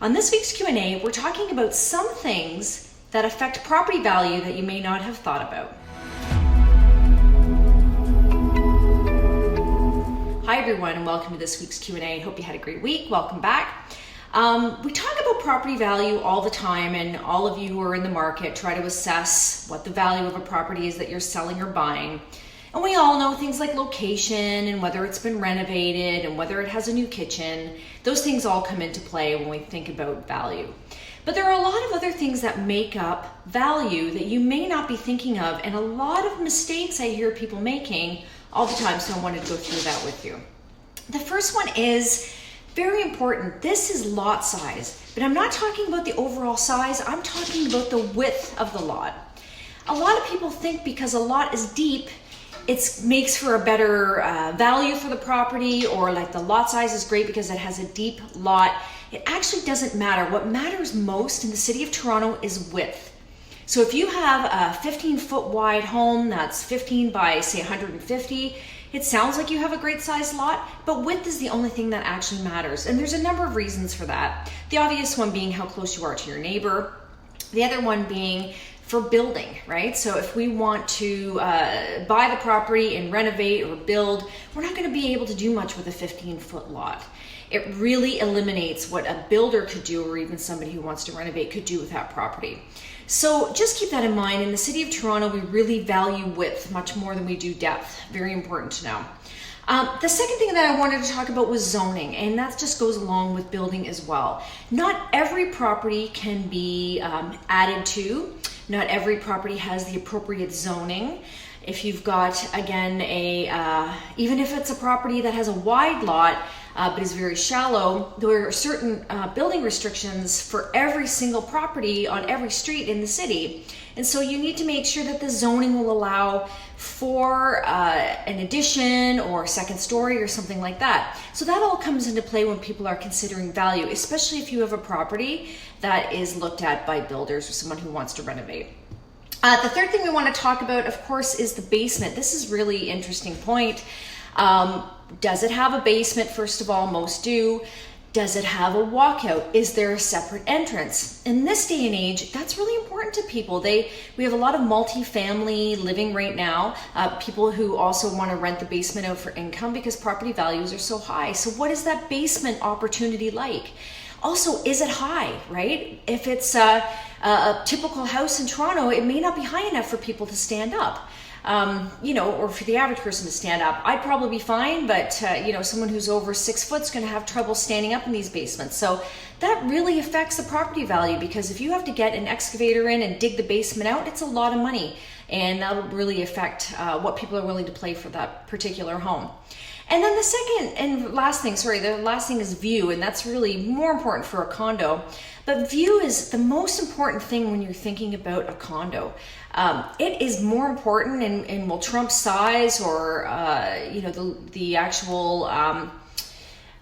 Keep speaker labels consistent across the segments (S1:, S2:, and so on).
S1: On this week's Q&A, we're talking about some things that affect property value that you may not have thought about. Hi everyone, and welcome to this week's Q&A. Hope you had a great week. Welcome back. We talk about property value all the time, and all of you who are in the market try to assess what the value of a property is that you're selling or buying. And we all know things like location and whether it's been renovated and whether it has a new kitchen. Those things all come into play when we think about value. But there are a lot of other things that make up value that you may not be thinking of, and a lot of mistakes I hear people making all the time, so I wanted to go through that with you. The first one is very important. This is lot size, but I'm not talking about the overall size. I'm talking about the width of the lot. A lot of people think because a lot is deep, it makes for a better value for the property, or like the lot size is great because it has a deep lot. It actually doesn't matter. What matters most in the city of Toronto is width. So if you have a 15-foot wide home that's 15 by say 150, it sounds like you have a great sized lot, but width is the only thing that actually matters. And there's a number of reasons for that. The obvious one being how close you are to your neighbor. The other one being for building, right? So if we want to buy the property and renovate or build, we're not gonna be able to do much with a 15-foot lot. It really eliminates what a builder could do, or even somebody who wants to renovate could do with that property. So just keep that in mind. In the city of Toronto, we really value width much more than we do depth. Very important to know. The second thing that I wanted to talk about was zoning, and that just goes along with building as well. Not every property can be added to. Not every property has the appropriate zoning. If you've got, again, even if it's a property that has a wide lot, but is very shallow, there are certain building restrictions for every single property on every street in the city. And so you need to make sure that the zoning will allow for an addition or second story or something like that. So that all comes into play when people are considering value, especially if you have a property that is looked at by builders or someone who wants to renovate. The third thing we want to talk about, of course, is the basement. This is really interesting point. Does it have a basement? First of all, most do. Does it have a walkout? Is there a separate entrance? In this day and age, that's really important to people. We have a lot of multi-family living right now, people who also want to rent the basement out for income because property values are so high. So what is that basement opportunity like? Also, is it high, right? If it's a typical house in Toronto, it may not be high enough for people to stand up. Or for the average person to stand up. I'd probably be fine, but someone who's over 6 foot is going to have trouble standing up in these basements. So that really affects the property value, because if you have to get an excavator in and dig the basement out, it's a lot of money, and that'll really affect what people are willing to pay for that particular home. And then the last thing is view, and that's really more important for a condo. But view is the most important thing when you're thinking about a condo. It is more important and will trump size or the actual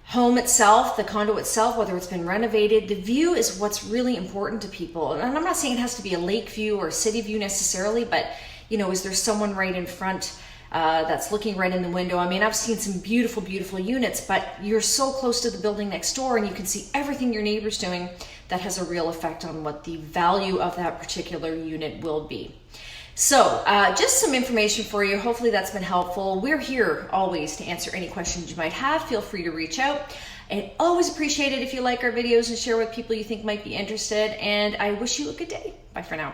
S1: home itself, the condo itself, whether it's been renovated. The view is what's really important to people. And I'm not saying it has to be a lake view or a city view necessarily, but is there someone right in front that's looking right in the window? I mean, I've seen some beautiful, beautiful units, but you're so close to the building next door and you can see everything your neighbor's doing. That has a real effect on what the value of that particular unit will be. So just some information for you. Hopefully that's been helpful. We're here always to answer any questions you might have. Feel free to reach out. And always appreciate it if you like our videos and share with people you think might be interested. And I wish you a good day. Bye for now.